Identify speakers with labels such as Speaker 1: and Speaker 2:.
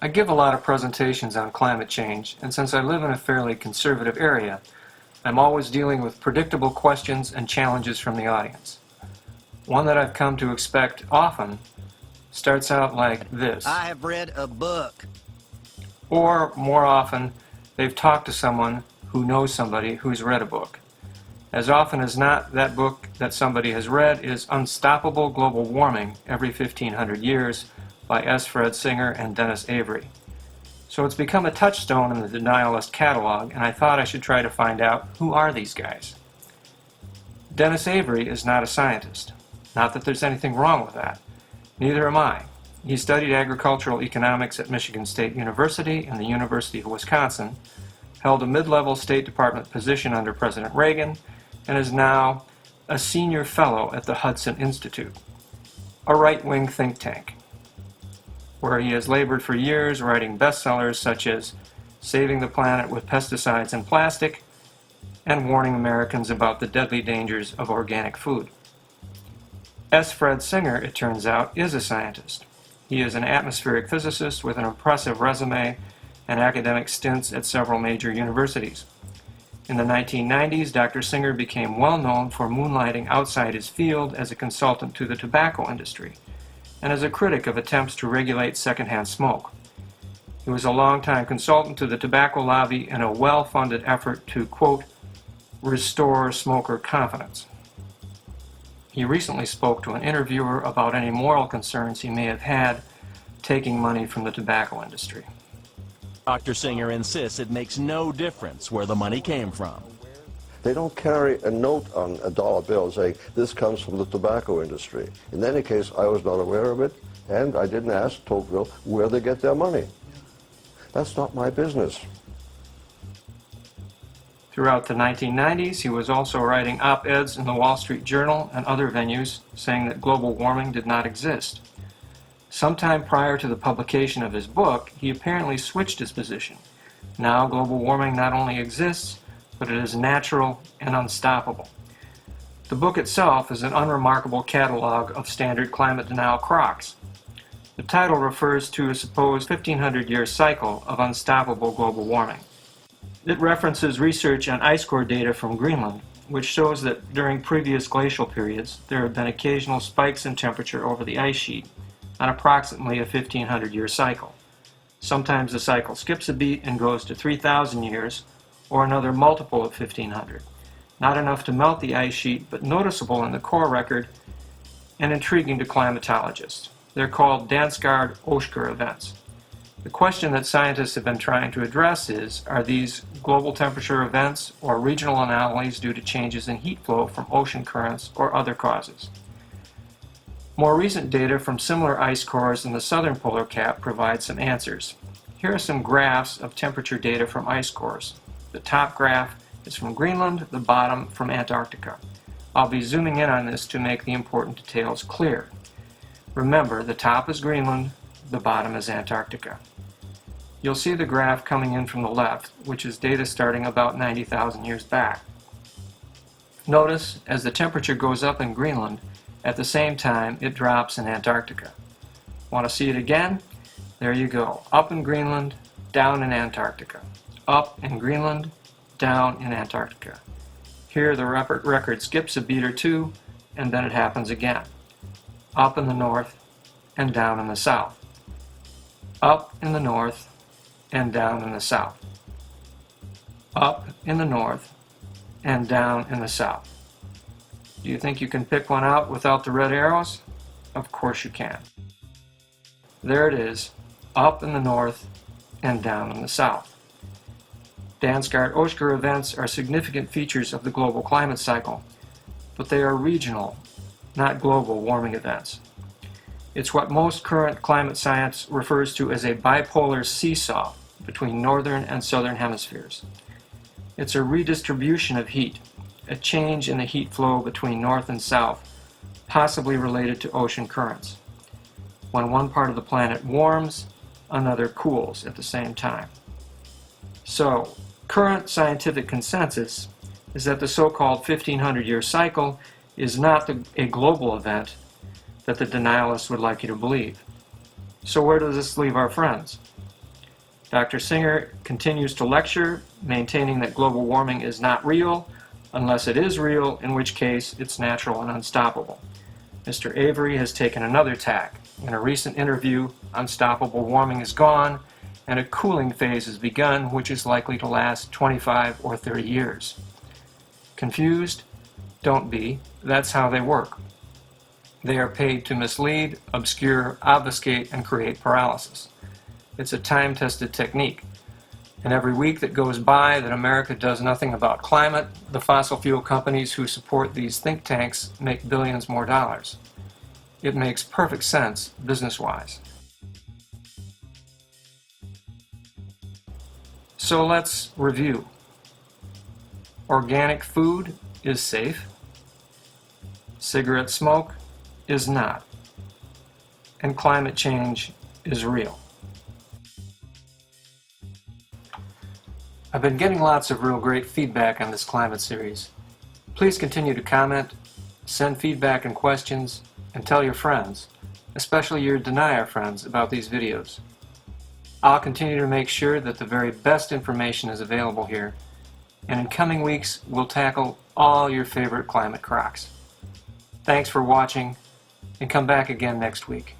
Speaker 1: I give a lot of presentations on climate change, and since I live in a fairly conservative area, I'm always dealing with predictable questions and challenges from the audience. One that I've come to expect often starts out like this.
Speaker 2: I have read a book.
Speaker 1: Or, more often, they've talked to someone who knows somebody who's read a book. As often as not, that book that somebody has read is Unstoppable Global Warming Every 1500 Years by S. Singer and Dennis Avery. So it's become a touchstone in the Denialist catalog, and I thought I should try to find out who are these guys. Dennis Avery is not a scientist. Not that there's anything wrong with that. Neither am I. He studied agricultural economics at Michigan State University and the University of Wisconsin, held a mid-level State Department position under President Reagan, and is now a senior fellow at the Hudson Institute, a right-wing think tank, where he has labored for years writing bestsellers such as Saving the Planet with Pesticides and Plastic and warning Americans about the deadly dangers of organic food. S. Fred Singer, it turns out, is a scientist. He is an atmospheric physicist with an impressive resume and academic stints at several major universities. In the 1990s, Dr. Singer became well known for moonlighting outside his field as a consultant to the tobacco industry and as a critic of attempts to regulate secondhand smoke. He was a longtime consultant to the tobacco lobby in a well-funded effort to, quote, restore smoker confidence. He recently spoke to an interviewer about any moral concerns he may have had taking money from the tobacco industry.
Speaker 3: Dr. Singer insists it makes no difference where the money came from.
Speaker 4: They don't carry a note on a dollar bill saying, this comes from the tobacco industry. In any case, I was not aware of it, and I didn't ask Tocqueville where they get their money. That's not my business.
Speaker 1: Throughout the 1990s, he was also writing op-eds in the Wall Street Journal and other venues saying that global warming did not exist. Sometime prior to the publication of his book, he apparently switched his position. Now global warming not only exists, but it is natural and unstoppable. The book itself is an unremarkable catalog of standard climate denial crocks. The title refers to a supposed 1500-year cycle of unstoppable global warming. It references research on ice core data from Greenland, which shows that during previous glacial periods, there have been occasional spikes in temperature over the ice sheet on approximately a 1500-year cycle. Sometimes the cycle skips a beat and goes to 3,000 years, or another multiple of 1500. Not enough to melt the ice sheet, but noticeable in the core record and intriguing to climatologists. They're called Dansgaard-Oeschger events. The question that scientists have been trying to address is, are these global temperature events or regional anomalies due to changes in heat flow from ocean currents or other causes? More recent data from similar ice cores in the southern polar cap provide some answers. Here are some graphs of temperature data from ice cores. The top graph is from Greenland, the bottom from Antarctica. I'll be zooming in on this to make the important details clear. Remember, the top is Greenland, the bottom is Antarctica. You'll see the graph coming in from the left, which is data starting about 90,000 years back. Notice, as the temperature goes up in Greenland, at the same time it drops in Antarctica. Want to see it again? There you go. Up in Greenland, down in Antarctica. Up in Greenland, down in Antarctica. Here the record skips a beat or two, and then it happens again. Up in the north and down in the south. Up in the north and down in the south. Up in the north and down in the south. Do you think you can pick one out without the red arrows? Of course you can. There it is, up in the north and down in the south. Dansgaard-Oeschger events are significant features of the global climate cycle, but they are regional, not global warming events. It's what most current climate science refers to as a bipolar seesaw between northern and southern hemispheres. It's a redistribution of heat, a change in the heat flow between north and south, possibly related to ocean currents. When one part of the planet warms, another cools at the same time. So, current scientific consensus is that the so-called 1500-year cycle is not a global event that the denialists would like you to believe. So where does this leave our friends? Dr. Singer continues to lecture, maintaining that global warming is not real, unless it is real, in which case it's natural and unstoppable. Mr. Avery has taken another tack. In a recent interview, unstoppable warming is gone, and a cooling phase has begun, which is likely to last 25 or 30 years. Confused? Don't be. That's how they work. They are paid to mislead, obscure, obfuscate, and create paralysis. It's a time-tested technique. And every week that goes by that America does nothing about climate, the fossil fuel companies who support these think tanks make billions more dollars. It makes perfect sense business-wise. So let's review. Organic food is safe. Cigarette smoke is not. And climate change is real. I've been getting lots of real great feedback on this climate series. Please continue to comment, send feedback and questions, and tell your friends, especially your denier friends, about these videos. I'll continue to make sure that the very best information is available here, and in coming weeks we'll tackle all your favorite climate crocks. Thanks for watching, and come back again next week.